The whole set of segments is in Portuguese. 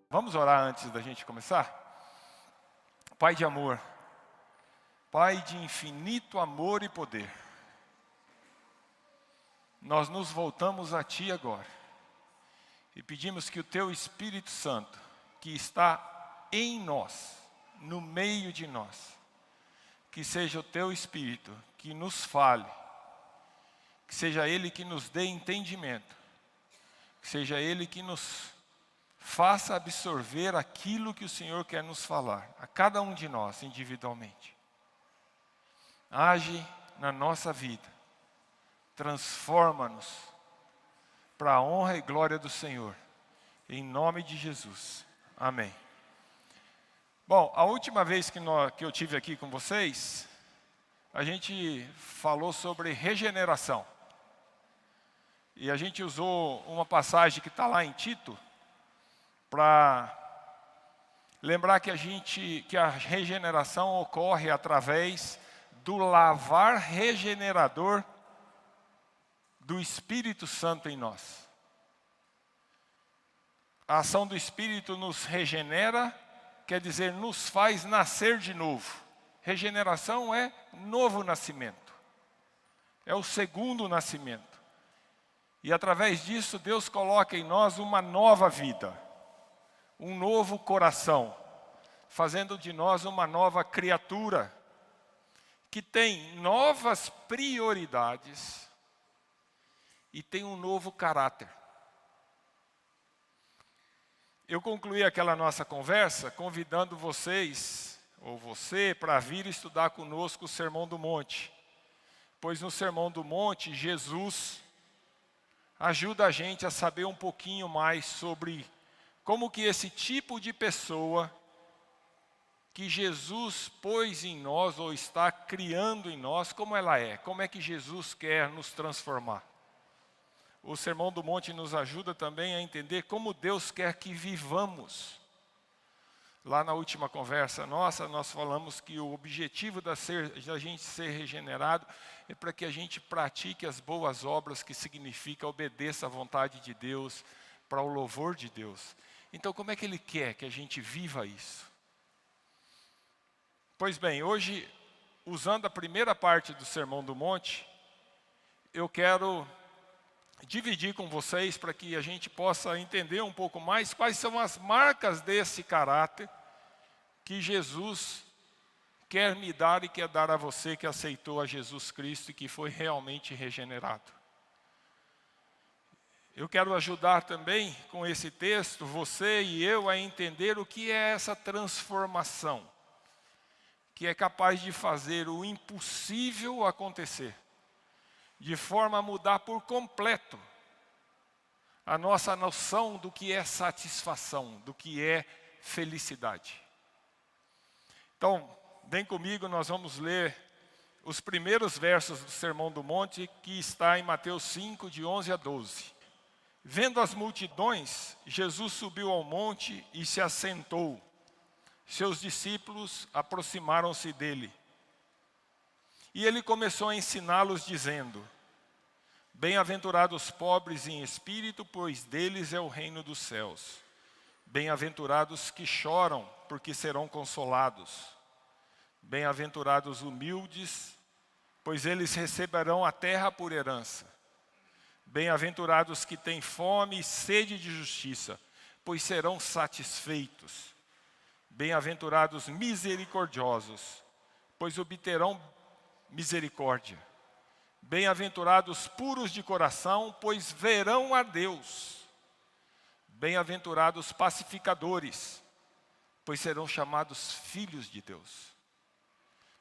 Vamos orar antes da gente começar? Pai de amor, Pai de infinito amor e poder, nós nos voltamos a Ti agora e pedimos que o Teu Espírito Santo, que está em nós, no meio de nós, que seja o Teu Espírito que nos fale, que seja Ele que nos dê entendimento, que seja Ele que nos faça absorver aquilo que o Senhor quer nos falar, a cada um de nós individualmente. Age na nossa vida, transforma-nos para a honra e glória do Senhor, em nome de Jesus. Amém. Bom, a última vez que eu tive aqui com vocês, a gente falou sobre regeneração. E a gente usou uma passagem que está lá em Tito, para lembrar que a regeneração ocorre através do lavar regenerador do Espírito Santo em nós. A ação do Espírito nos regenera, quer dizer, nos faz nascer de novo. Regeneração é novo nascimento, é o segundo nascimento. E através disso Deus coloca em nós uma nova vida, um novo coração, fazendo de nós uma nova criatura, que tem novas prioridades e tem um novo caráter. Eu concluí aquela nossa conversa convidando vocês, ou você, para vir estudar conosco o Sermão do Monte. Pois no Sermão do Monte, Jesus ajuda a gente a saber um pouquinho mais sobre como que esse tipo de pessoa que Jesus pôs em nós, ou está criando em nós, como ela é, como é que Jesus quer nos transformar. O Sermão do Monte nos ajuda também a entender como Deus quer que vivamos. Lá na última conversa nossa, nós falamos que o objetivo da gente ser regenerado é para que a gente pratique as boas obras, que significa obedeça à vontade de Deus, para o louvor de Deus. Então, como é que Ele quer que a gente viva isso? Pois bem, hoje, usando a primeira parte do Sermão do Monte, eu quero dividir com vocês para que a gente possa entender um pouco mais quais são as marcas desse caráter que Jesus quer me dar e quer dar a você que aceitou a Jesus Cristo e que foi realmente regenerado. Eu quero ajudar também com esse texto, você e eu, a entender o que é essa transformação, que é capaz de fazer o impossível acontecer, de forma a mudar por completo a nossa noção do que é satisfação, do que é felicidade. Então, vem comigo, nós vamos ler os primeiros versos do Sermão do Monte, que está em Mateus 5, de 11 a 12. Vendo as multidões, Jesus subiu ao monte e se assentou. Seus discípulos aproximaram-se dele. E ele começou a ensiná-los dizendo: Bem-aventurados os pobres em espírito, pois deles é o reino dos céus. Bem-aventurados que choram, porque serão consolados. Bem-aventurados os humildes, pois eles receberão a terra por herança. Bem-aventurados que têm fome e sede de justiça, pois serão satisfeitos. Bem-aventurados misericordiosos, pois obterão misericórdia. Bem-aventurados puros de coração, pois verão a Deus. Bem-aventurados pacificadores, pois serão chamados filhos de Deus.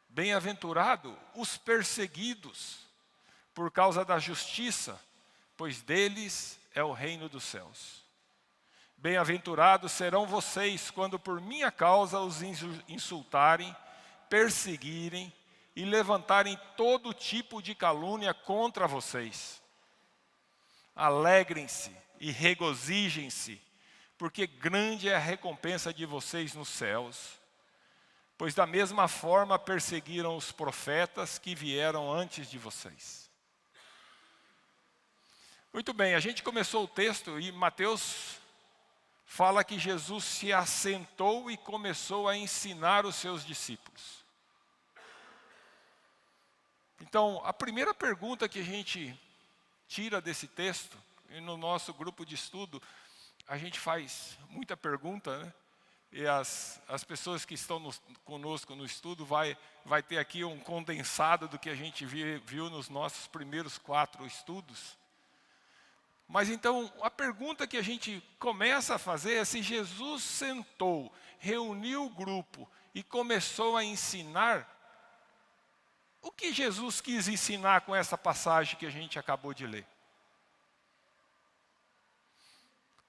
Bem-aventurados os perseguidos por causa da justiça, pois deles é o reino dos céus. Bem-aventurados serão vocês quando por minha causa os insultarem, perseguirem e levantarem todo tipo de calúnia contra vocês. Alegrem-se e regozijem-se, porque grande é a recompensa de vocês nos céus. Pois da mesma forma perseguiram os profetas que vieram antes de vocês. Muito bem, a gente começou o texto e Mateus fala que Jesus se assentou e começou a ensinar os seus discípulos. Então, a primeira pergunta que a gente tira desse texto, e no nosso grupo de estudo, a gente faz muita pergunta, né? E as pessoas que estão conosco no estudo vai ter aqui um condensado do que a gente viu nos nossos primeiros 4 estudos. Mas então, a pergunta que a gente começa a fazer é se Jesus sentou, reuniu o grupo e começou a ensinar, o que Jesus quis ensinar com essa passagem que a gente acabou de ler?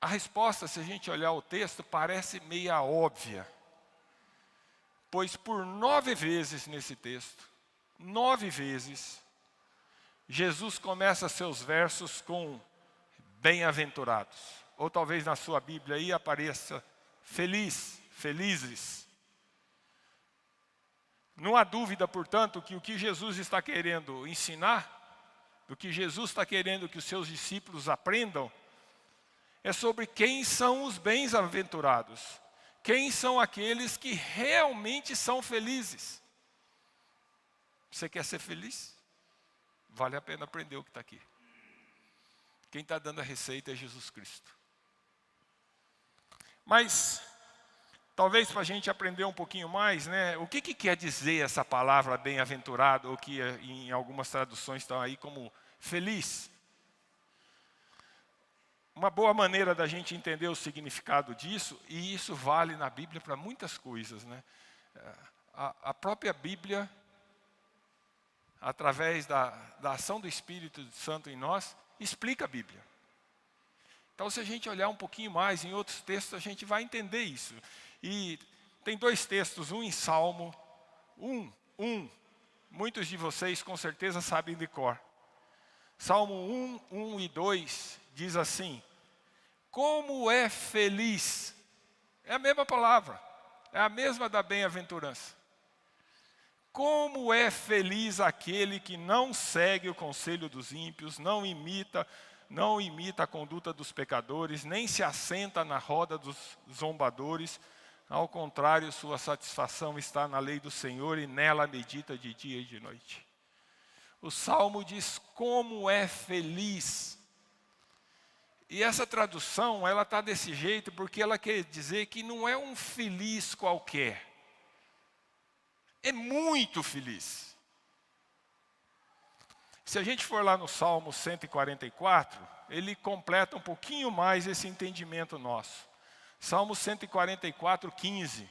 A resposta, se a gente olhar o texto, parece meia óbvia. Pois por 9 vezes nesse texto, 9 vezes, Jesus começa seus versos com bem-aventurados. Ou talvez na sua Bíblia aí apareça feliz, felizes. Não há dúvida, portanto, que o que Jesus está querendo ensinar, do que Jesus está querendo que os seus discípulos aprendam, é sobre quem são os bem-aventurados. Quem são aqueles que realmente são felizes. Você quer ser feliz? Vale a pena aprender o que está aqui. Quem está dando a receita é Jesus Cristo. Mas, talvez para a gente aprender um pouquinho mais, né? O que quer dizer essa palavra bem-aventurado, ou que em algumas traduções estão aí como feliz? Uma boa maneira da gente entender o significado disso, e isso vale na Bíblia para muitas coisas, né? A própria Bíblia, através da ação do Espírito Santo em nós, explica a Bíblia. Então, se a gente olhar um pouquinho mais em outros textos, a gente vai entender isso. E tem 2 textos, um em Salmo, muitos de vocês com certeza sabem de cor. Salmo 1 e 2 diz assim: como é feliz, é a mesma palavra, é a mesma da bem-aventurança. Como é feliz aquele que não segue o conselho dos ímpios, não imita a conduta dos pecadores, nem se assenta na roda dos zombadores. Ao contrário, sua satisfação está na lei do Senhor e nela medita de dia e de noite. O Salmo diz como é feliz. E essa tradução, ela está desse jeito porque ela quer dizer que não é um feliz qualquer. É muito feliz. Se a gente for lá no Salmo 144, ele completa um pouquinho mais esse entendimento nosso. Salmo 144, 15.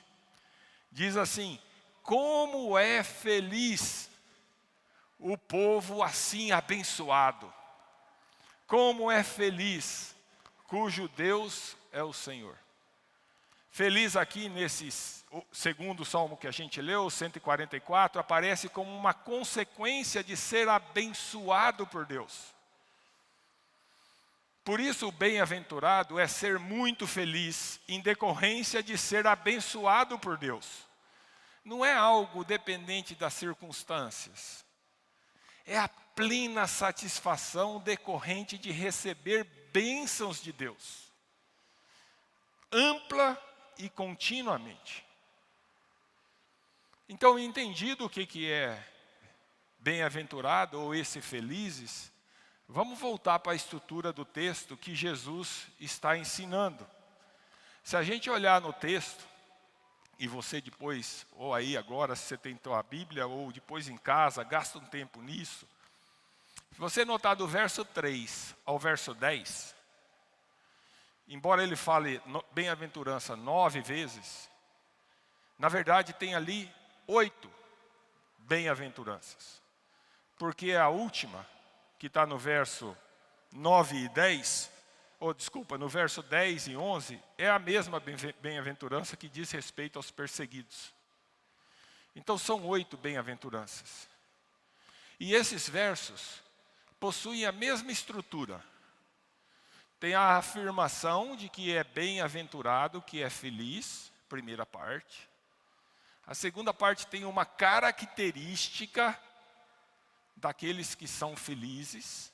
Diz assim: como é feliz o povo assim abençoado. Como é feliz cujo Deus é o Senhor. Feliz aqui nesse segundo salmo que a gente leu, 144, aparece como uma consequência de ser abençoado por Deus. Por isso o bem-aventurado é ser muito feliz em decorrência de ser abençoado por Deus. Não é algo dependente das circunstâncias. É a plena satisfação decorrente de receber bênçãos de Deus. Ampla e continuamente. Então, entendido o que é bem-aventurado ou esse felizes, vamos voltar para a estrutura do texto que Jesus está ensinando. Se a gente olhar no texto, e você depois, ou aí agora, se você tentou a Bíblia, ou depois em casa, gasta um tempo nisso. Se você notar do verso 3 ao verso 10, embora ele fale bem-aventurança 9 vezes, na verdade tem ali 8 bem-aventuranças. Porque a última, que está no verso 9 e 10, no verso 10 e 11, é a mesma bem-aventurança que diz respeito aos perseguidos. Então são 8 bem-aventuranças. E esses versos possuem a mesma estrutura. Tem a afirmação de que é bem-aventurado, que é feliz, primeira parte. A segunda parte tem uma característica daqueles que são felizes.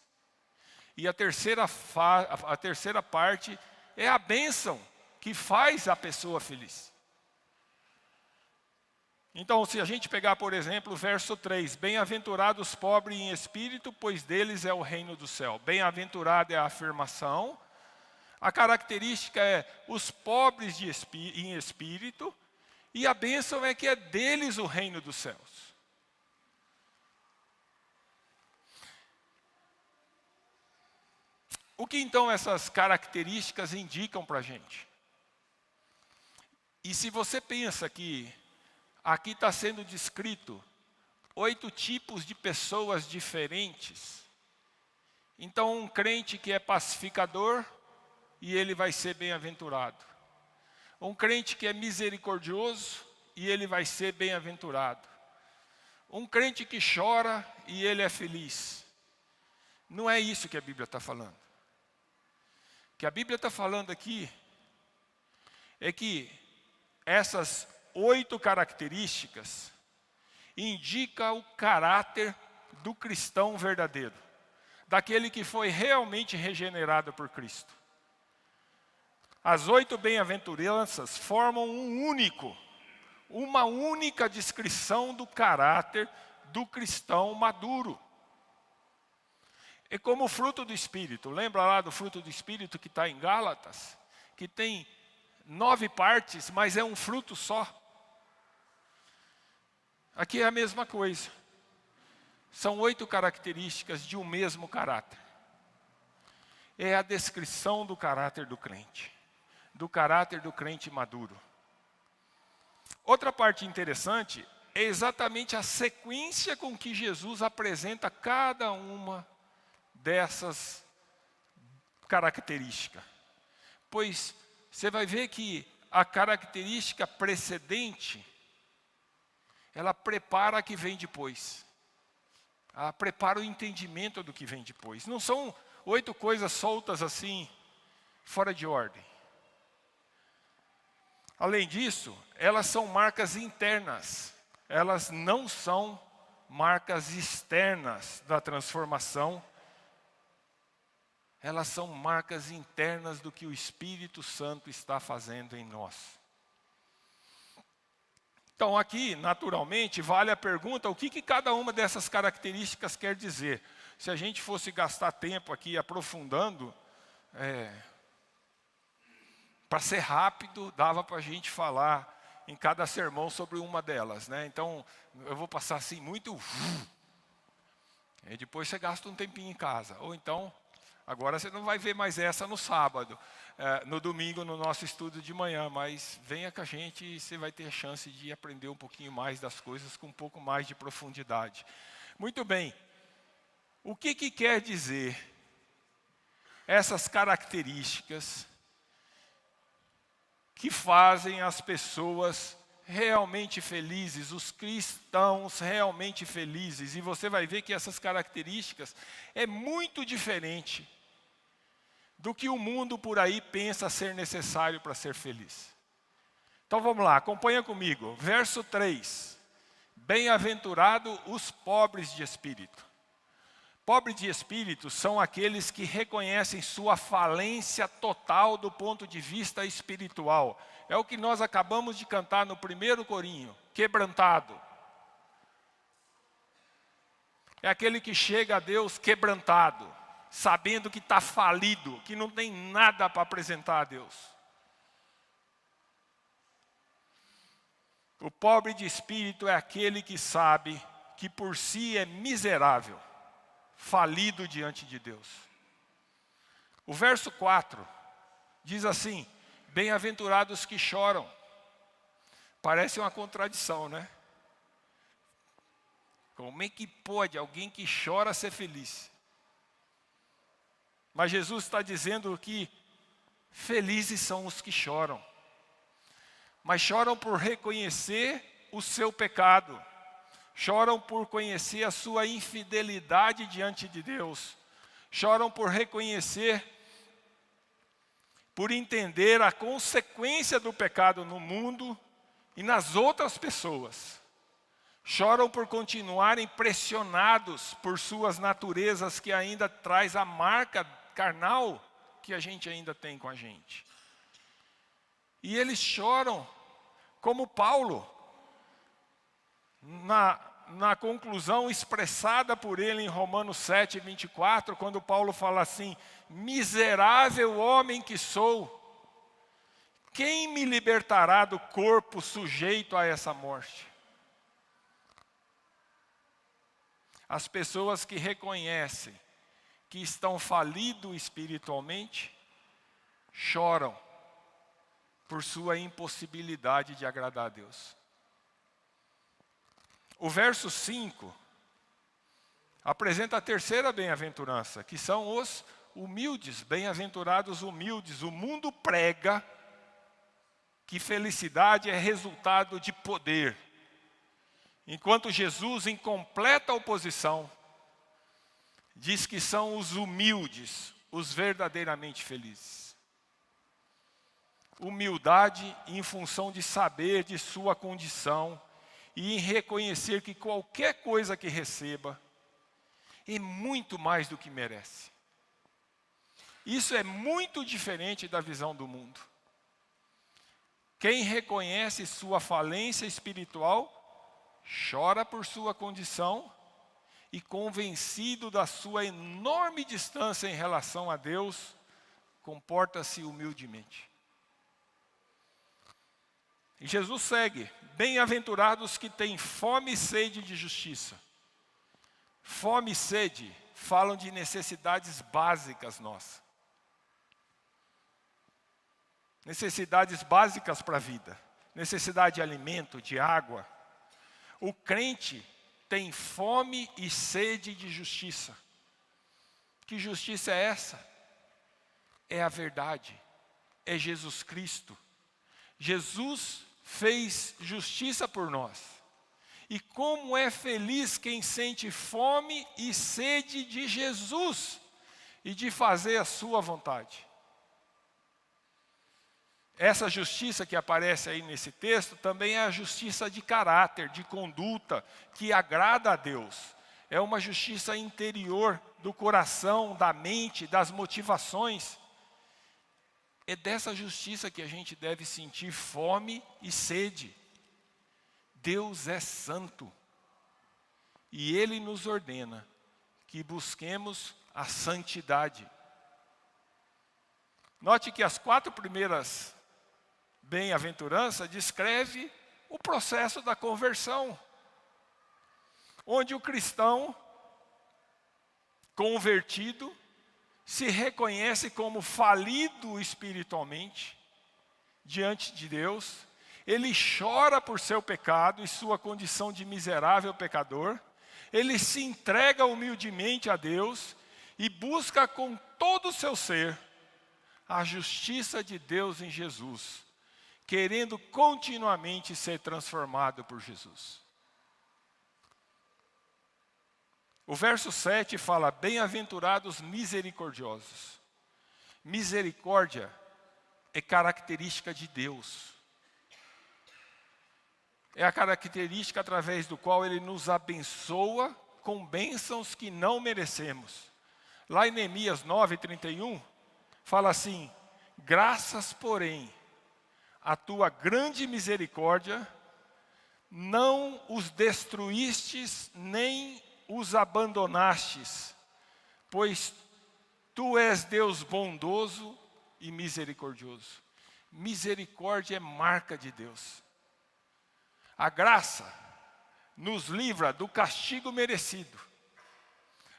E a terceira parte é a bênção que faz a pessoa feliz. Então, se a gente pegar, por exemplo, o verso 3, bem-aventurados os pobres em espírito, pois deles é o reino do céu. Bem-aventurado é a afirmação. A característica é os pobres em espírito, e a bênção é que é deles o reino dos céus. O que então essas características indicam para a gente? E se você pensa que aqui está sendo descrito 8 tipos de pessoas diferentes, então um crente que é pacificador, e ele vai ser bem-aventurado. Um crente que é misericordioso, e ele vai ser bem-aventurado. Um crente que chora, e ele é feliz. Não é isso que a Bíblia está falando. O que a Bíblia está falando aqui é que essas 8 características indicam o caráter do cristão verdadeiro, daquele que foi realmente regenerado por Cristo. As 8 bem-aventuranças formam uma única descrição do caráter do cristão maduro. É como o fruto do Espírito. Lembra lá do fruto do Espírito que está em Gálatas? Que tem 9 partes, mas é um fruto só. Aqui é a mesma coisa. São 8 características de um mesmo caráter. É a descrição do caráter do crente. Do caráter do crente maduro. Outra parte interessante é exatamente a sequência com que Jesus apresenta cada uma dessas características. Pois você vai ver que a característica precedente, ela prepara a que vem depois. Ela prepara o entendimento do que vem depois. Não são 8 coisas soltas assim, fora de ordem. Além disso, elas são marcas internas. Elas não são marcas externas da transformação. Elas são marcas internas do que o Espírito Santo está fazendo em nós. Então aqui, naturalmente, vale a pergunta, o que cada uma dessas características quer dizer? Se a gente fosse gastar tempo aqui aprofundando, para ser rápido, dava para a gente falar em cada sermão sobre uma delas, né? Então, eu vou passar assim muito... E depois você gasta um tempinho em casa. Ou então, agora você não vai ver mais essa no sábado, no domingo, no nosso estudo de manhã. Mas venha com a gente e você vai ter a chance de aprender um pouquinho mais das coisas com um pouco mais de profundidade. Muito bem. O que quer dizer essas características que fazem as pessoas realmente felizes, os cristãos realmente felizes? E você vai ver que essas características é muito diferente do que o mundo por aí pensa ser necessário para ser feliz. Então vamos lá, acompanha comigo. Verso 3. Bem-aventurado os pobres de espírito. Pobres de espírito são aqueles que reconhecem sua falência total do ponto de vista espiritual. É o que nós acabamos de cantar no 1º corinho, quebrantado. É aquele que chega a Deus quebrantado, sabendo que está falido, que não tem nada para apresentar a Deus. O pobre de espírito é aquele que sabe que por si é miserável, falido diante de Deus. O verso 4 diz assim, bem-aventurados que choram. Parece uma contradição, né? Como é que pode alguém que chora ser feliz? Mas Jesus está dizendo que felizes são os que choram. Mas choram por reconhecer o seu pecado. Choram por conhecer a sua infidelidade diante de Deus. Choram por reconhecer, por entender a consequência do pecado no mundo e nas outras pessoas. choram por continuarem pressionados por suas naturezas que ainda traz a marca carnal que a gente ainda tem com a gente. E eles choram como Paulo, na conclusão expressada por ele em Romanos 7, 24, quando Paulo fala assim: miserável homem que sou, quem me libertará do corpo sujeito a essa morte? As pessoas que reconhecem que estão falidos espiritualmente, choram por sua impossibilidade de agradar a Deus. O verso 5 apresenta a terceira bem-aventurança, que são os humildes, bem-aventurados humildes. O mundo prega que felicidade é resultado de poder, enquanto Jesus, em completa oposição, diz que são os humildes, os verdadeiramente felizes. Humildade em função de saber de sua condição e em reconhecer que qualquer coisa que receba é muito mais do que merece. Isso é muito diferente da visão do mundo. Quem reconhece sua falência espiritual, chora por sua condição e, convencido da sua enorme distância em relação a Deus, comporta-se humildemente. E Jesus segue: bem-aventurados que têm fome e sede de justiça. Fome e sede falam de necessidades básicas nossas. Necessidades básicas para a vida. Necessidade de alimento, de água. O crente tem fome e sede de justiça. Que justiça é essa? É a verdade. É Jesus Cristo. Jesus fez justiça por nós. E como é feliz quem sente fome e sede de Jesus e de fazer a sua vontade. Essa justiça que aparece aí nesse texto também é a justiça de caráter, de conduta, que agrada a Deus. É uma justiça interior do coração, da mente, das motivações. É dessa justiça que a gente deve sentir fome e sede. Deus é santo. E Ele nos ordena que busquemos a santidade. Note que as 4 primeiras bem-aventuranças descreve o processo da conversão, onde o cristão convertido se reconhece como falido espiritualmente diante de Deus. Ele chora por seu pecado e sua condição de miserável pecador. Ele se entrega humildemente a Deus e busca com todo o seu ser a justiça de Deus em Jesus, querendo continuamente ser transformado por Jesus. O verso 7 fala: bem-aventurados misericordiosos. Misericórdia é característica de Deus. É a característica através do qual Ele nos abençoa com bênçãos que não merecemos. Lá em Neemias 9:31, fala assim: graças, porém, a tua grande misericórdia, não os destruístes, nem os abandonastes, pois tu és Deus bondoso e misericordioso. Misericórdia é marca de Deus. A graça nos livra do castigo merecido.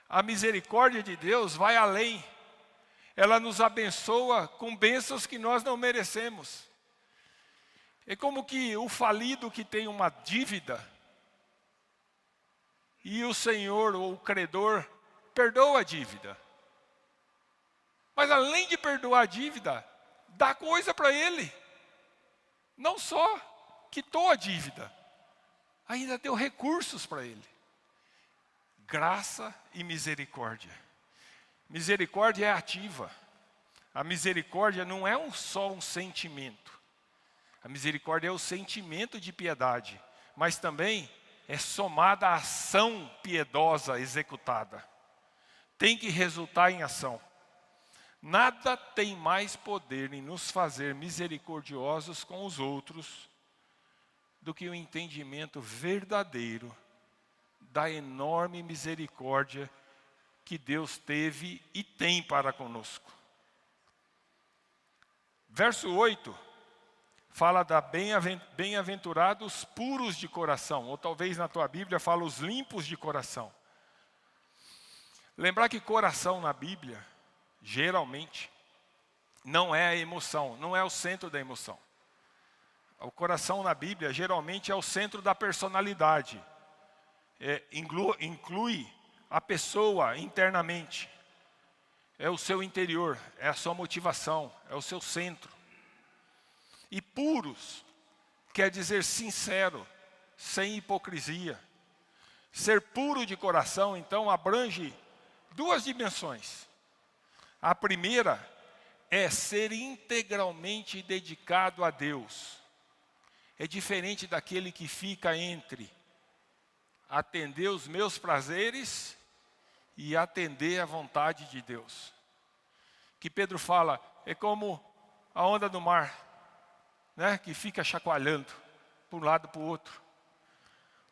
A misericórdia de Deus vai além. Ela nos abençoa com bênçãos que nós não merecemos. É como que o falido que tem uma dívida e o Senhor ou o credor perdoa a dívida. Mas além de perdoar a dívida, dá coisa para ele. Não só quitou a dívida, ainda deu recursos para ele. Graça e misericórdia. Misericórdia é ativa. A misericórdia não é só um sentimento. A misericórdia é o sentimento de piedade, mas também é somada à ação piedosa executada. Tem que resultar em ação. Nada tem mais poder em nos fazer misericordiosos com os outros do que o entendimento verdadeiro da enorme misericórdia que Deus teve e tem para conosco. Verso 8 fala da bem-aventurados puros de coração, ou talvez na tua Bíblia fala os limpos de coração. Lembrar que coração na Bíblia, geralmente, não é a emoção, não é o centro da emoção. O coração na Bíblia, geralmente, é o centro da personalidade. Inclui a pessoa internamente. É o seu interior, é a sua motivação, é o seu centro. E puros quer dizer sincero, sem hipocrisia. Ser puro de coração, então, abrange duas dimensões. A primeira é ser integralmente dedicado a Deus. É diferente daquele que fica entre atender os meus prazeres e atender a vontade de Deus. Que Pedro fala, é como a onda do mar, né, que fica chacoalhando para um lado e para o outro.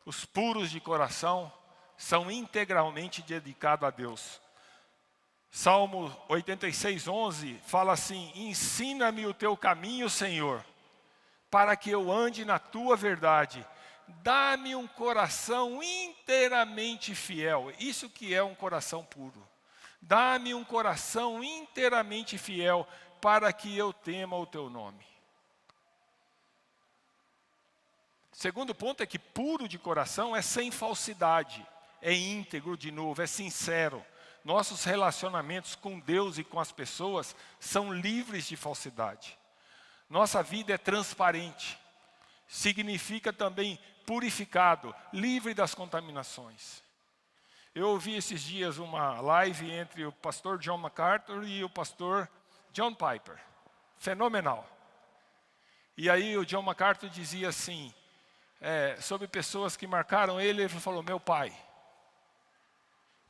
Os puros de coração são integralmente dedicados a Deus. Salmo 86:11 fala assim: ensina-me o teu caminho, Senhor, para que eu ande na tua verdade. Dá-me um coração inteiramente fiel. Isso que é um coração puro. Dá-me um coração inteiramente fiel, para que eu tema o teu nome. Segundo ponto é que puro de coração é sem falsidade, é íntegro de novo, é sincero. Nossos relacionamentos com Deus e com as pessoas são livres de falsidade. Nossa vida é transparente. Significa também purificado, livre das contaminações. Eu ouvi esses dias uma live entre o pastor John MacArthur e o pastor John Piper. Fenomenal. E aí o John MacArthur dizia assim, sobre pessoas que marcaram ele falou, meu pai.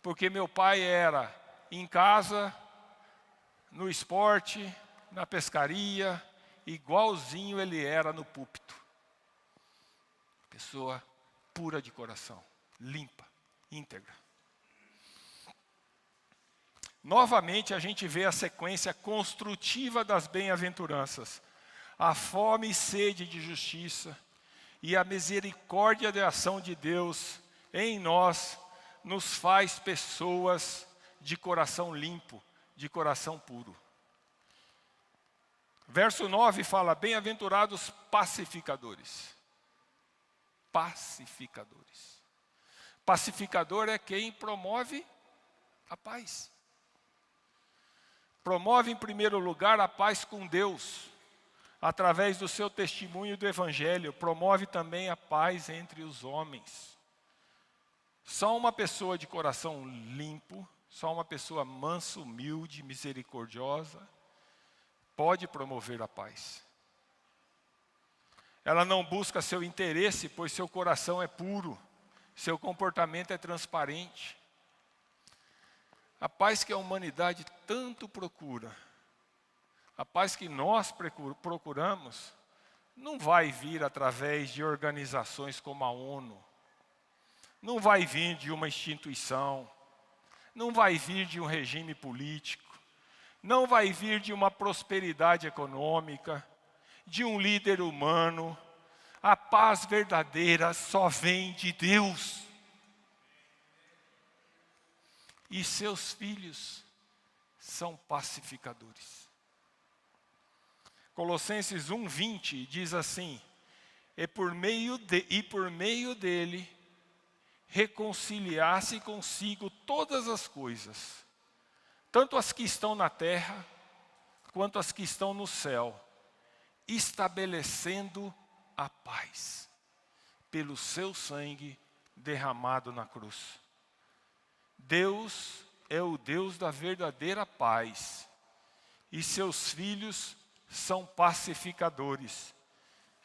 Porque meu pai era em casa, no esporte, na pescaria, igualzinho ele era no púlpito. Pessoa pura de coração, limpa, íntegra. Novamente a gente vê a sequência construtiva das bem-aventuranças. A fome e sede de justiça e a misericórdia da ação de Deus em nós nos faz pessoas de coração limpo, de coração puro. Verso 9 fala, bem-aventurados pacificadores. Pacificadores. Pacificador é quem promove a paz. Promove em primeiro lugar a paz com Deus, através do seu testemunho do Evangelho. Promove também a paz entre os homens. Só uma pessoa de coração limpo, só uma pessoa mansa, humilde, misericordiosa, pode promover a paz. Ela não busca seu interesse, pois seu coração é puro, seu comportamento é transparente. A paz que a humanidade tanto procura, a paz que nós procuramos, não vai vir através de organizações como a ONU, não vai vir de uma instituição, não vai vir de um regime político, não vai vir de uma prosperidade econômica, de um líder humano. A paz verdadeira só vem de Deus. E seus filhos são pacificadores. Colossenses 1:20 diz assim, e por meio dele reconciliar-se consigo todas as coisas, tanto as que estão na terra, quanto as que estão no céu, estabelecendo a paz, pelo seu sangue derramado na cruz. Deus é o Deus da verdadeira paz, e seus filhos são pacificadores.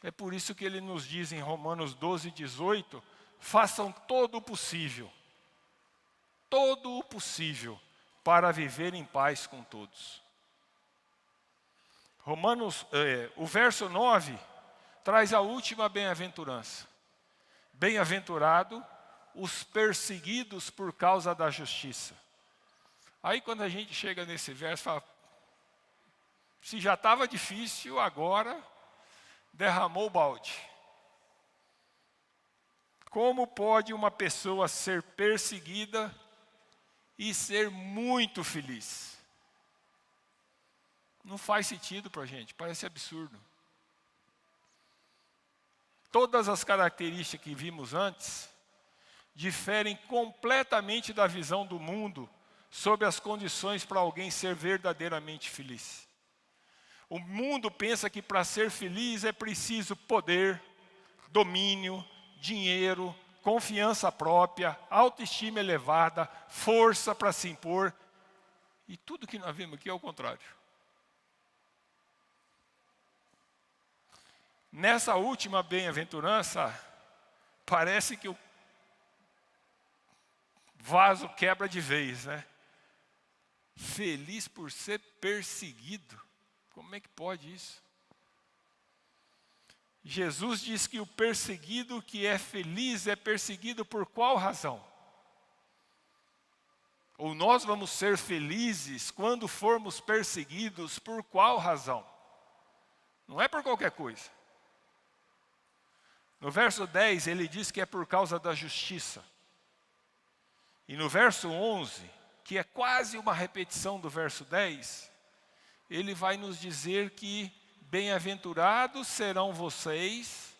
É por isso que ele nos diz em Romanos 12:18, façam todo o possível, para viver em paz com todos. O verso 9 traz a última bem-aventurança. Bem-aventurado os perseguidos por causa da justiça. Aí quando a gente chega nesse verso, fala, se já estava difícil, agora derramou o balde. Como pode uma pessoa ser perseguida e ser muito feliz? Não faz sentido para a gente, parece absurdo. Todas as características que vimos antes diferem completamente da visão do mundo sobre as condições para alguém ser verdadeiramente feliz. O mundo pensa que para ser feliz é preciso poder, domínio, dinheiro, confiança própria, autoestima elevada, força para se impor. E tudo que nós vemos aqui é o contrário. Nessa última bem-aventurança, parece que o vaso quebra de vez, né? Feliz por ser perseguido. Como é que pode isso? Jesus diz que o perseguido que é feliz é perseguido por qual razão? Ou nós vamos ser felizes quando formos perseguidos por qual razão? Não é por qualquer coisa. No verso 10 ele diz que é por causa da justiça. E no verso 11, que é quase uma repetição do verso 10, ele vai nos dizer que bem-aventurados serão vocês,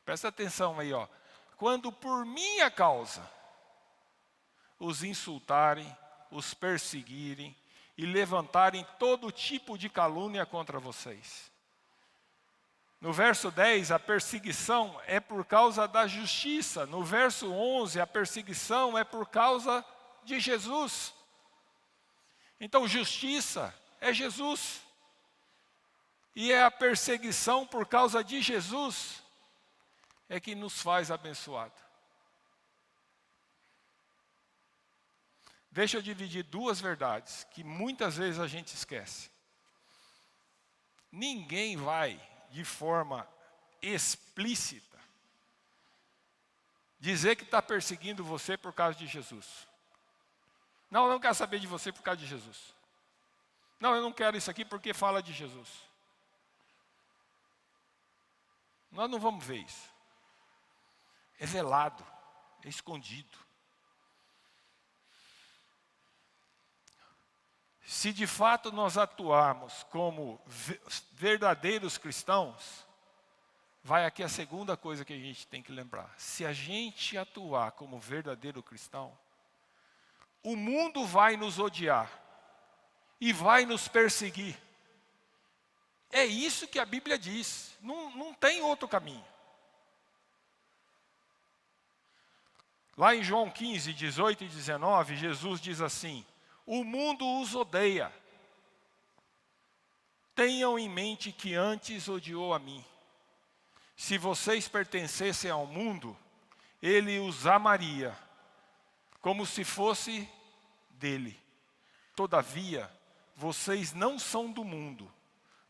presta atenção aí, ó, quando por minha causa os insultarem, os perseguirem e levantarem todo tipo de calúnia contra vocês. No verso 10, a perseguição é por causa da justiça. No verso 11, a perseguição é por causa de Jesus. Então, justiça é Jesus. E é a perseguição por causa de Jesus é que nos faz abençoado. Deixa eu dividir duas verdades que muitas vezes a gente esquece. Ninguém vai, de forma explícita, dizer que está perseguindo você por causa de Jesus. Não, eu não quero saber de você por causa de Jesus. Não, eu não quero isso aqui porque fala de Jesus. Nós não vamos ver isso. É velado, é escondido. Se de fato nós atuarmos como verdadeiros cristãos, vai aqui a segunda coisa que a gente tem que lembrar. Se a gente atuar como verdadeiro cristão, o mundo vai nos odiar e vai nos perseguir. É isso que a Bíblia diz, não tem outro caminho. Lá em João 15, 18 e 19, Jesus diz assim: o mundo os odeia. Tenham em mente que antes odiou a mim. Se vocês pertencessem ao mundo, ele os amaria, como se fosse dele. Todavia, vocês não são do mundo,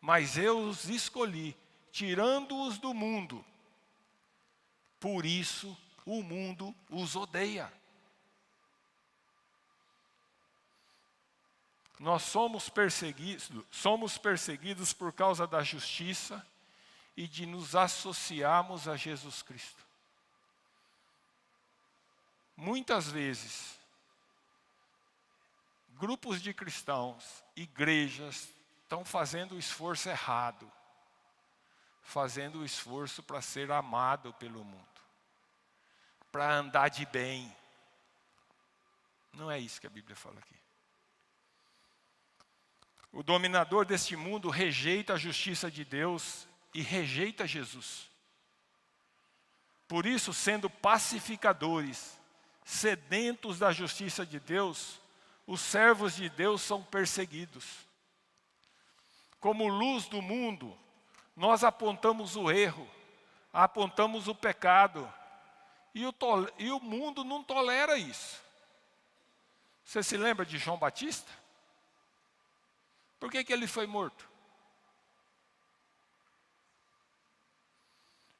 mas eu os escolhi, tirando-os do mundo. Por isso, o mundo os odeia. Nós somos perseguidos por causa da justiça e de nos associarmos a Jesus Cristo. Muitas vezes, grupos de cristãos, igrejas, estão fazendo o esforço errado. Fazendo o esforço para ser amado pelo mundo. Para andar de bem. Não é isso que a Bíblia fala aqui. O dominador deste mundo rejeita a justiça de Deus e rejeita Jesus. Por isso, sendo pacificadores, sedentos da justiça de Deus, os servos de Deus são perseguidos. Como luz do mundo, nós apontamos o erro, apontamos o pecado E o mundo não tolera isso. Você se lembra de João Batista? Por que ele foi morto?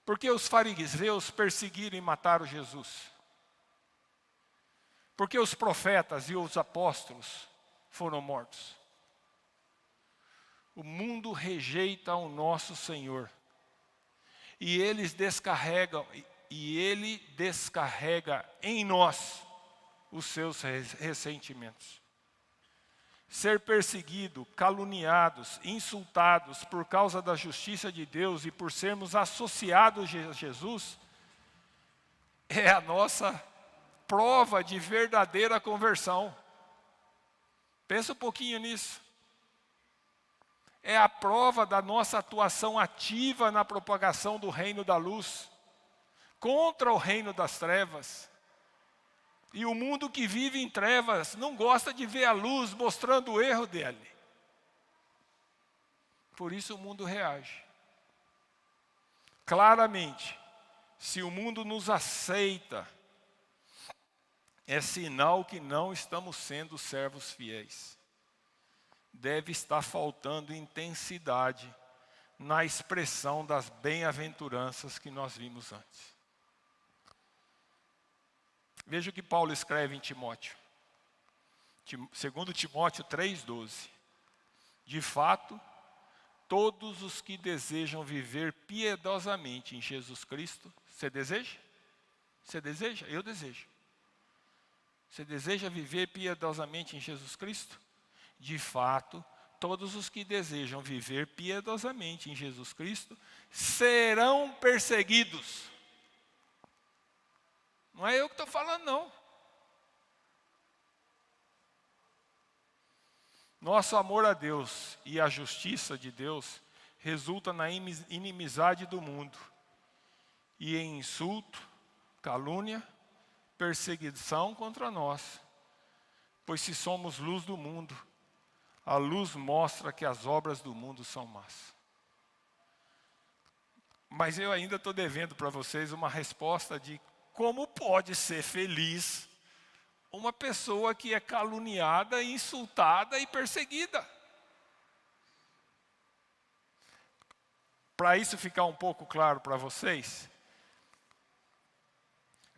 Porque os fariseus perseguiram e mataram Jesus. Porque os profetas e os apóstolos foram mortos. O mundo rejeita o nosso Senhor. E ele descarrega em nós os seus ressentimentos. Ser perseguido, caluniados, insultados por causa da justiça de Deus e por sermos associados a Jesus, é a nossa prova de verdadeira conversão. Pensa um pouquinho nisso. É a prova da nossa atuação ativa na propagação do reino da luz, contra o reino das trevas. E o mundo que vive em trevas não gosta de ver a luz mostrando o erro dele. Por isso o mundo reage. Claramente, se o mundo nos aceita, é sinal que não estamos sendo servos fiéis. Deve estar faltando intensidade na expressão das bem-aventuranças que nós vimos antes. Veja o que Paulo escreve em Timóteo. 2 Timóteo 3,12. De fato, todos os que desejam viver piedosamente em Jesus Cristo, você deseja? Você deseja? Eu desejo. Você deseja viver piedosamente em Jesus Cristo? De fato, todos os que desejam viver piedosamente em Jesus Cristo serão perseguidos. Não é eu que estou falando, não. Nosso amor a Deus e a justiça de Deus resulta na inimizade do mundo e em insulto, calúnia, perseguição contra nós. Pois se somos luz do mundo, a luz mostra que as obras do mundo são más. Mas eu ainda estou devendo para vocês uma resposta de como pode ser feliz uma pessoa que é caluniada, insultada e perseguida. Para isso ficar um pouco claro para vocês,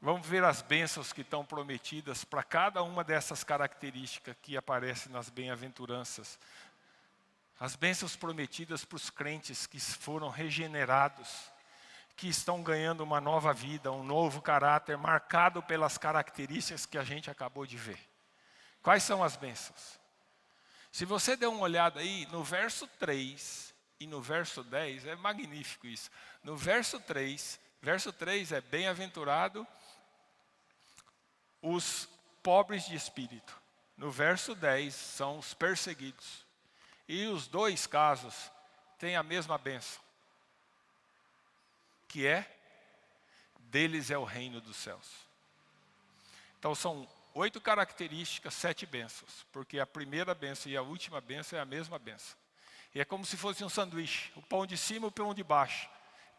vamos ver as bênçãos que estão prometidas para cada uma dessas características que aparecem nas bem-aventuranças. As bênçãos prometidas para os crentes que foram regenerados, que estão ganhando uma nova vida, um novo caráter, marcado pelas características que a gente acabou de ver. Quais são as bênçãos? Se você der uma olhada aí, no verso 3 e no verso 10, é magnífico isso. No verso 3 é bem-aventurado os pobres de espírito. No verso 10 são os perseguidos. E os dois casos têm a mesma bênção, que é, deles é o reino dos céus. Então são 8 características, 7 bênçãos, porque a primeira bênção e a última bênção é a mesma bênção. E é como se fosse um sanduíche, o pão de cima e o pão de baixo.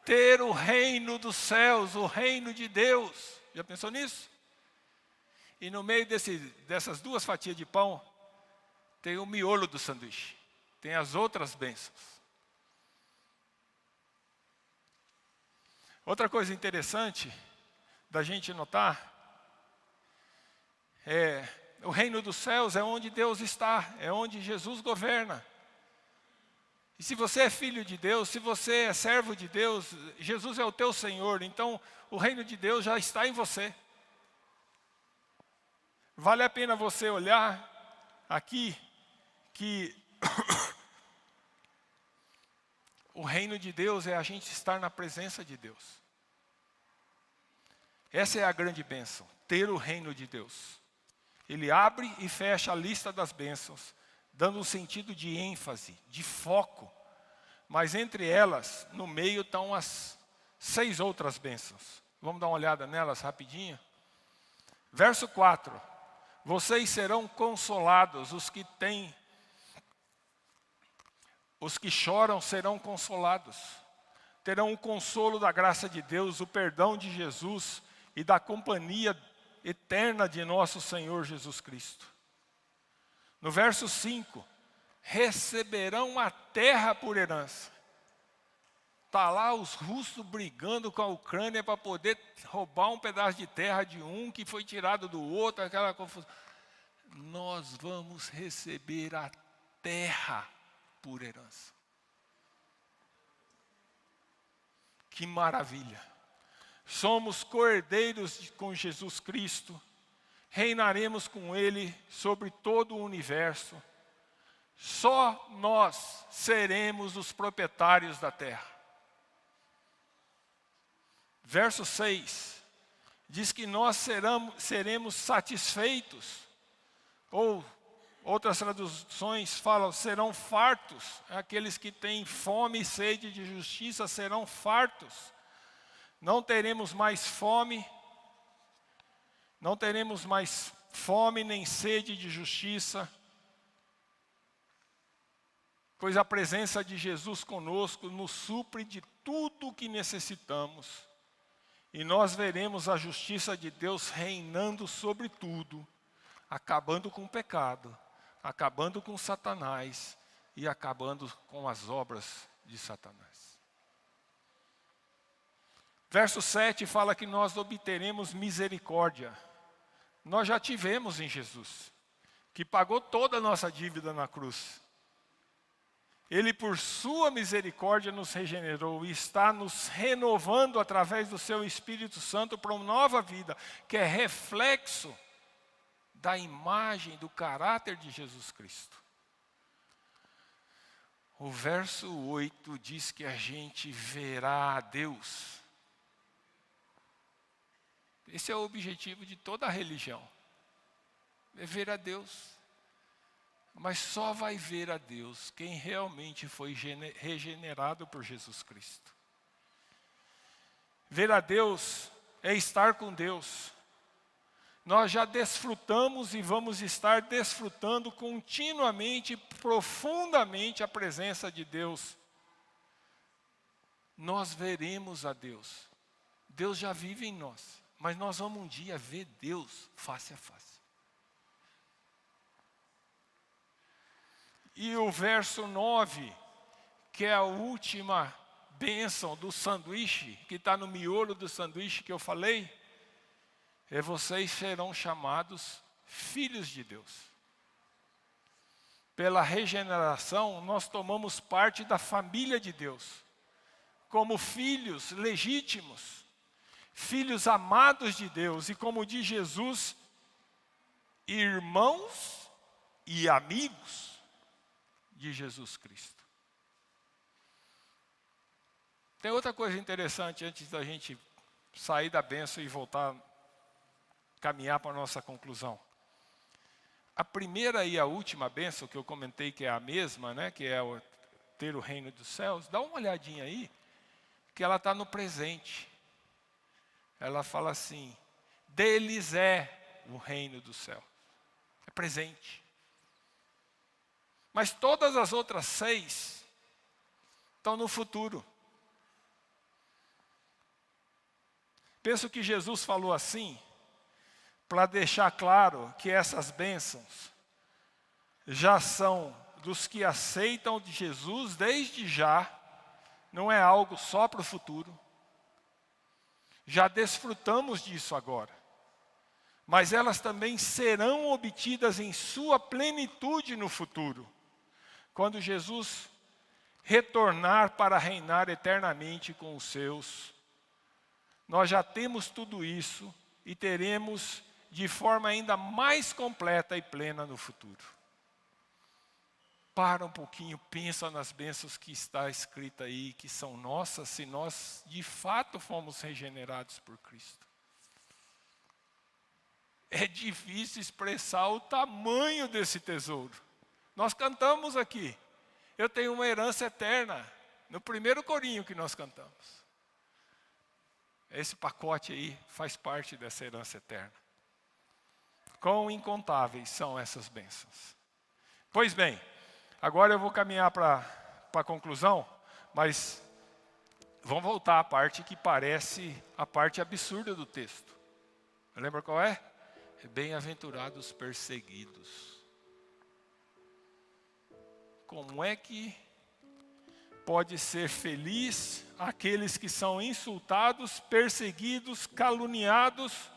Ter o reino dos céus, o reino de Deus. Já pensou nisso? E no meio dessas 2 fatias de pão, tem o miolo do sanduíche. Tem as outras bênçãos. Outra coisa interessante da gente notar é o reino dos céus é onde Deus está, é onde Jesus governa. E se você é filho de Deus, se você é servo de Deus, Jesus é o teu Senhor, então o reino de Deus já está em você. Vale a pena você olhar aqui que o reino de Deus é a gente estar na presença de Deus. Essa é a grande bênção, ter o reino de Deus. Ele abre e fecha a lista das bênçãos, dando um sentido de ênfase, de foco. Mas entre elas, no meio estão as 6 outras bênçãos. Vamos dar uma olhada nelas rapidinho? Verso 4. Vocês serão consolados, os que choram serão consolados. Terão o consolo da graça de Deus, o perdão de Jesus e da companhia eterna de nosso Senhor Jesus Cristo. No verso 5, receberão a terra por herança. Está lá os russos brigando com a Ucrânia para poder roubar um pedaço de terra de um que foi tirado do outro, aquela confusão. Nós vamos receber a terra por herança. Que maravilha! Somos co-herdeiros com Jesus Cristo, reinaremos com Ele sobre todo o universo. Só nós seremos os proprietários da terra. Verso 6, diz que nós seremos satisfeitos, ou outras traduções falam, serão fartos. Aqueles que têm fome e sede de justiça serão fartos. Não teremos mais fome, nem sede de justiça, pois a presença de Jesus conosco nos supre de tudo o que necessitamos. E nós veremos a justiça de Deus reinando sobre tudo, acabando com o pecado, acabando com Satanás e acabando com as obras de Satanás. Verso 7 fala que nós obteremos misericórdia. Nós já tivemos em Jesus, que pagou toda a nossa dívida na cruz. Ele, por sua misericórdia, nos regenerou e está nos renovando através do seu Espírito Santo para uma nova vida, que é reflexo da imagem, do caráter de Jesus Cristo. O verso 8 diz que a gente verá a Deus. Esse é o objetivo de toda a religião, é ver a Deus. Mas só vai ver a Deus quem realmente foi regenerado por Jesus Cristo. Ver a Deus é estar com Deus. Nós já desfrutamos e vamos estar desfrutando continuamente, profundamente a presença de Deus. Nós veremos a Deus. Deus já vive em nós. Mas nós vamos um dia ver Deus face a face. E o verso 9, que é a última bênção do sanduíche, que está no miolo do sanduíche que eu falei, é: vocês serão chamados filhos de Deus. Pela regeneração, nós tomamos parte da família de Deus, como filhos legítimos, filhos amados de Deus, e como diz Jesus, irmãos e amigos de Jesus Cristo. Tem outra coisa interessante antes da gente sair da bênção e voltar, caminhar para a nossa conclusão. A primeira e a última bênção que eu comentei, que é a mesma, né, que é ter o reino dos céus, dá uma olhadinha aí, que ela está no presente. Ela fala assim: deles é o reino do céu. É presente. Mas todas as outras 6 estão no futuro. Penso que Jesus falou assim, para deixar claro que essas bênçãos já são dos que aceitam de Jesus desde já, não é algo só para o futuro. Já desfrutamos disso agora. Mas elas também serão obtidas em sua plenitude no futuro, quando Jesus retornar para reinar eternamente com os seus. Nós já temos tudo isso e teremos de forma ainda mais completa e plena no futuro. Para um pouquinho, pensa nas bênçãos que está escrita aí, que são nossas, se nós de fato fomos regenerados por Cristo. É difícil expressar o tamanho desse tesouro. Nós cantamos aqui, eu tenho uma herança eterna, no primeiro corinho que nós cantamos. Esse pacote aí faz parte dessa herança eterna. Quão incontáveis são essas bênçãos. Pois bem, agora eu vou caminhar para a conclusão, mas vamos voltar à parte que parece a parte absurda do texto. Lembra qual é? Bem-aventurados os perseguidos. Como é que pode ser feliz aqueles que são insultados, perseguidos, caluniados?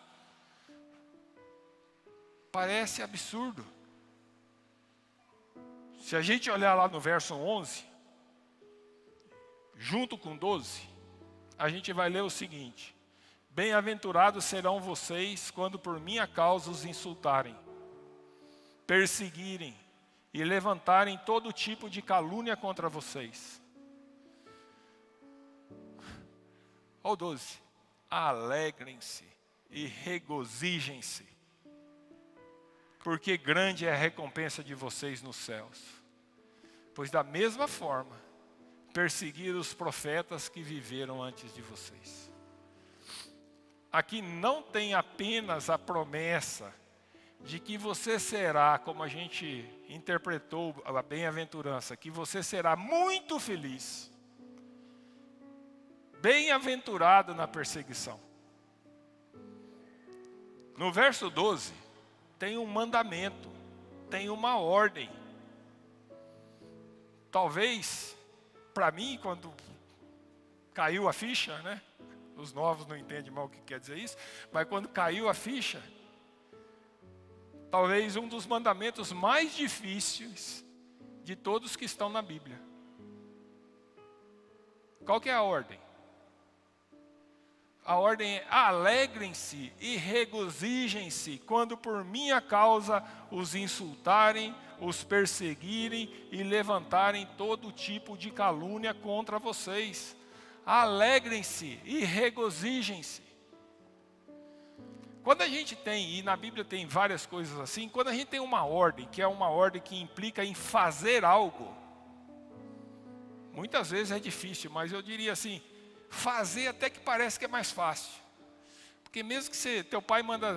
Parece absurdo. Se a gente olhar lá no verso 11, junto com 12, a gente vai ler o seguinte: bem-aventurados serão vocês quando por minha causa os insultarem, perseguirem e levantarem todo tipo de calúnia contra vocês. Olha o 12. Alegrem-se e regozijem-se, porque grande é a recompensa de vocês nos céus. Pois da mesma forma, perseguiram os profetas que viveram antes de vocês. Aqui não tem apenas a promessa de que você será, como a gente interpretou a bem-aventurança, que você será muito feliz, bem-aventurado na perseguição. No verso 12, tem um mandamento, tem uma ordem. Talvez, para mim, quando caiu a ficha, né? Os novos não entendem mal o que quer dizer isso, mas quando caiu a ficha, talvez um dos mandamentos mais difíceis de todos que estão na Bíblia. Qual que é a ordem? A ordem é: alegrem-se e regozijem-se quando por minha causa os insultarem, os perseguirem e levantarem todo tipo de calúnia contra vocês. Alegrem-se e regozijem-se. Quando a gente tem, e na Bíblia tem várias coisas assim, quando a gente tem uma ordem, que é uma ordem que implica em fazer algo, muitas vezes é difícil, mas eu diria assim, fazer até que parece que é mais fácil. Porque mesmo que teu pai manda,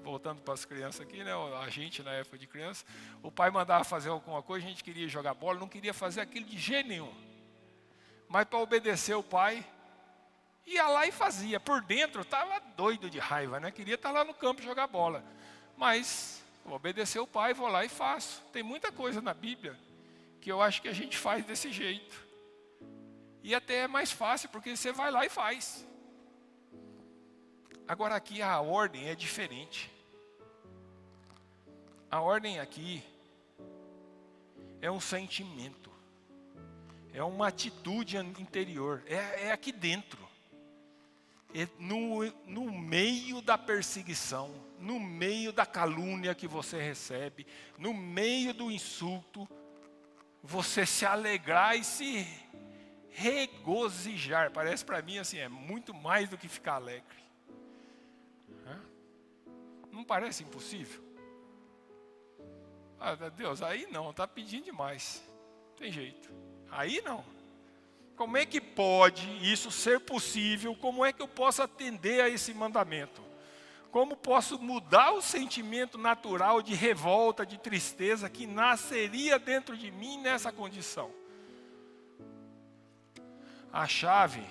voltando para as crianças aqui, né, a gente na época de criança, o pai mandava fazer alguma coisa, a gente queria jogar bola, não queria fazer aquilo de jeito nenhum. Mas para obedecer o pai, ia lá e fazia. Por dentro estava doido de raiva, né? Queria estar lá no campo jogar bola. Mas obedecer o pai, vou lá e faço. Tem muita coisa na Bíblia que eu acho que a gente faz desse jeito. E até é mais fácil, porque você vai lá e faz. Agora aqui a ordem é diferente. A ordem aqui é um sentimento. É uma atitude interior. É aqui dentro. É no meio da perseguição, no meio da calúnia que você recebe, no meio do insulto, você se alegrar e se regozijar. Parece para mim assim, é muito mais do que ficar alegre. Não parece impossível? Ah, Deus, aí não, está pedindo demais. Tem jeito. Aí não. Como é que pode isso ser possível? Como é que eu posso atender a esse mandamento? Como posso mudar o sentimento natural de revolta, de tristeza que nasceria dentro de mim nessa condição? A chave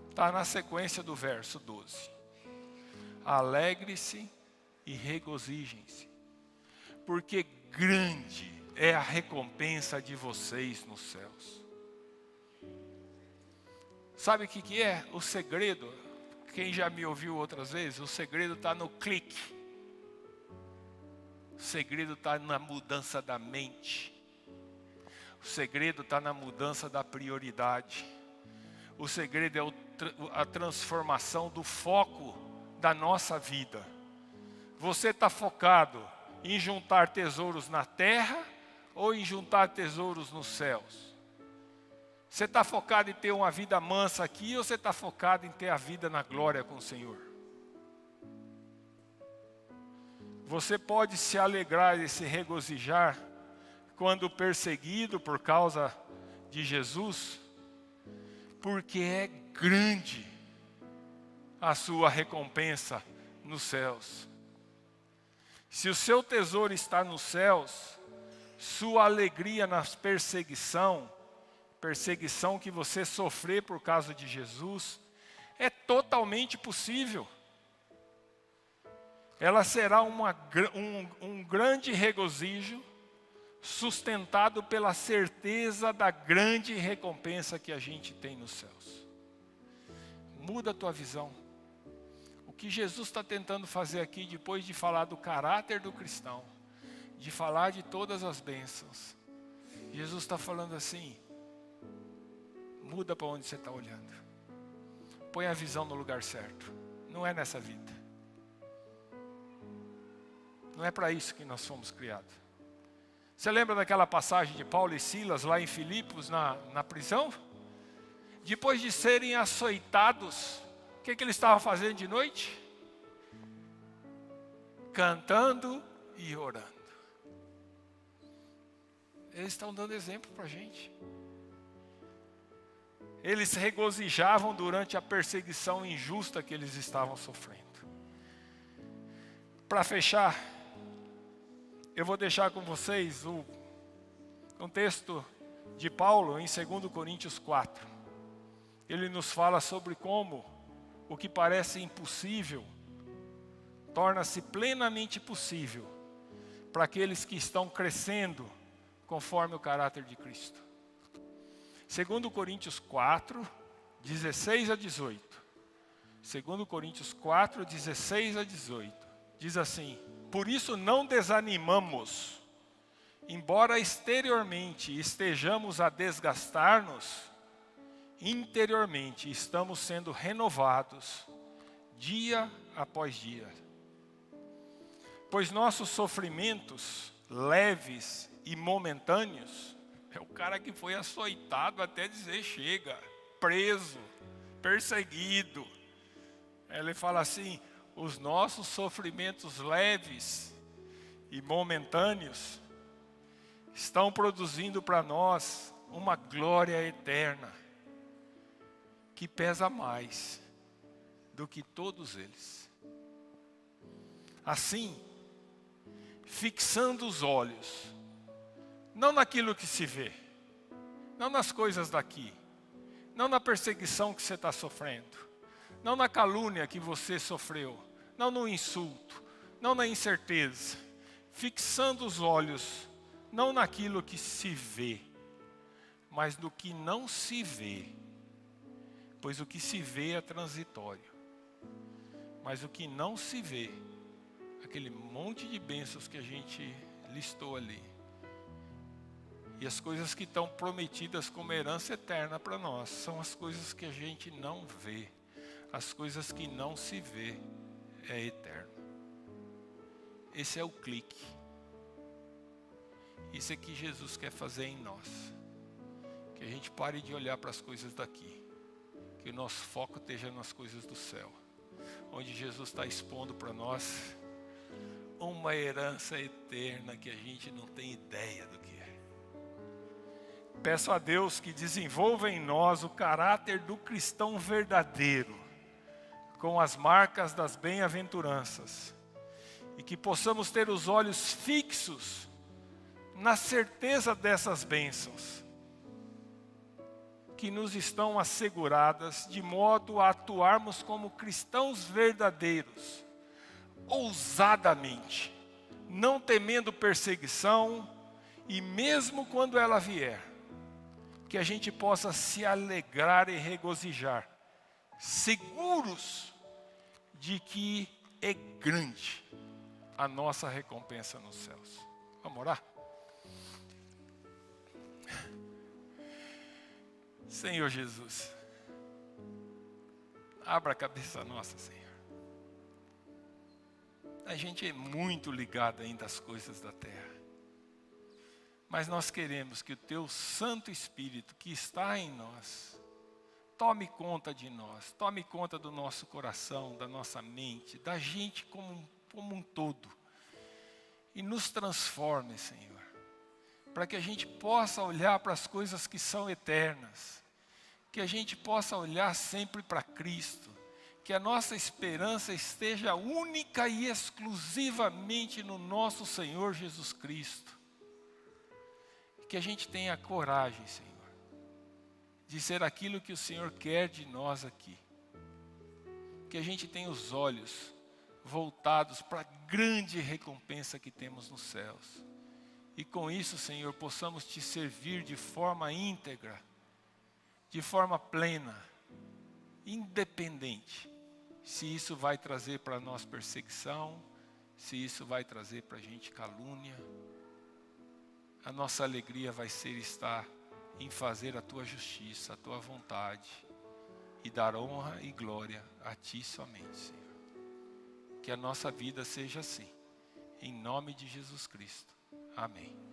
está na sequência do verso 12. Alegre-se e regozijem-se, porque grande é a recompensa de vocês nos céus. Sabe o que é? O segredo, quem já me ouviu outras vezes, o segredo está no clique. O segredo está na mudança da mente. O segredo está na mudança da prioridade. O segredo é a transformação do foco da nossa vida. Você está focado em juntar tesouros na terra ou em juntar tesouros nos céus? Você está focado em ter uma vida mansa aqui ou você está focado em ter a vida na glória com o Senhor? Você pode se alegrar e se regozijar quando perseguido por causa de Jesus, porque é grande a sua recompensa nos céus. Se o seu tesouro está nos céus, sua alegria na perseguição que você sofrer por causa de Jesus, é totalmente possível. ela será um grande regozijo, sustentado pela certeza da grande recompensa que a gente tem nos céus. Muda a tua visão. O que Jesus está tentando fazer aqui, depois de falar do caráter do cristão, de falar de todas as bênçãos, Jesus está falando assim: muda para onde você está olhando. Põe a visão no lugar certo. Não é nessa vida. Não é para isso que nós fomos criados. Você lembra daquela passagem de Paulo e Silas lá em Filipos, na prisão? Depois de serem açoitados, o que eles estavam fazendo de noite? Cantando e orando. Eles estão dando exemplo para a gente. Eles se regozijavam durante a perseguição injusta que eles estavam sofrendo. Para fechar, eu vou deixar com vocês um texto de Paulo em 2 Coríntios 4. Ele nos fala sobre como o que parece impossível torna-se plenamente possível para aqueles que estão crescendo conforme o caráter de Cristo. 2 Coríntios 4, 16 a 18. 2 Coríntios 4, 16 a 18. Diz assim: por isso não desanimamos, embora exteriormente estejamos a desgastar-nos, interiormente estamos sendo renovados dia após dia. Pois nossos sofrimentos leves e momentâneos, é o cara que foi açoitado até dizer chega, preso, perseguido. Ele fala assim: os nossos sofrimentos leves e momentâneos estão produzindo para nós uma glória eterna, que pesa mais do que todos eles. Assim, fixando os olhos, não naquilo que se vê, não nas coisas daqui, não na perseguição que você está sofrendo, não na calúnia que você sofreu, não no insulto, não na incerteza, fixando os olhos, não naquilo que se vê, mas no que não se vê, pois o que se vê é transitório, mas o que não se vê, aquele monte de bênçãos que a gente listou ali, e as coisas que estão prometidas como herança eterna para nós, são as coisas que a gente não vê, as coisas que não se vê, é eterno. Esse é o clique. Isso é que Jesus quer fazer em nós. Que a gente pare de olhar para as coisas daqui. Que o nosso foco esteja nas coisas do céu. Onde Jesus está expondo para nós uma herança eterna que a gente não tem ideia do que é. Peço a Deus que desenvolva em nós o caráter do cristão verdadeiro, com as marcas das bem-aventuranças, e que possamos ter os olhos fixos na certeza dessas bênçãos, que nos estão asseguradas, de modo a atuarmos como cristãos verdadeiros, ousadamente, não temendo perseguição, e mesmo quando ela vier, que a gente possa se alegrar e regozijar, seguros de que é grande a nossa recompensa nos céus. Vamos orar? Senhor Jesus, abra a cabeça nossa, Senhor. A gente é muito ligado ainda às coisas da terra, mas nós queremos que o Teu Santo Espírito que está em nós tome conta de nós, tome conta do nosso coração, da nossa mente, da gente como um todo. E nos transforme, Senhor, para que a gente possa olhar para as coisas que são eternas, que a gente possa olhar sempre para Cristo, que a nossa esperança esteja única e exclusivamente no nosso Senhor Jesus Cristo. Que a gente tenha coragem, Senhor, de ser aquilo que o Senhor quer de nós aqui. Que a gente tenha os olhos voltados para a grande recompensa que temos nos céus. E com isso, Senhor, possamos te servir de forma íntegra, de forma plena, independente. Se isso vai trazer para nós perseguição, se isso vai trazer para a gente calúnia, a nossa alegria vai ser estar em fazer a tua justiça, a tua vontade, e dar honra e glória a ti somente, Senhor. Que a nossa vida seja assim, em nome de Jesus Cristo. Amém.